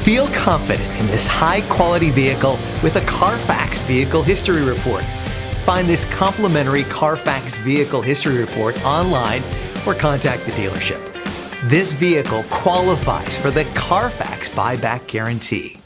Feel confident in this high-quality vehicle with a CARFAX Vehicle History Report. Find this complimentary CARFAX Vehicle History Report online or contact the dealership. This vehicle qualifies for the CARFAX buyback guarantee.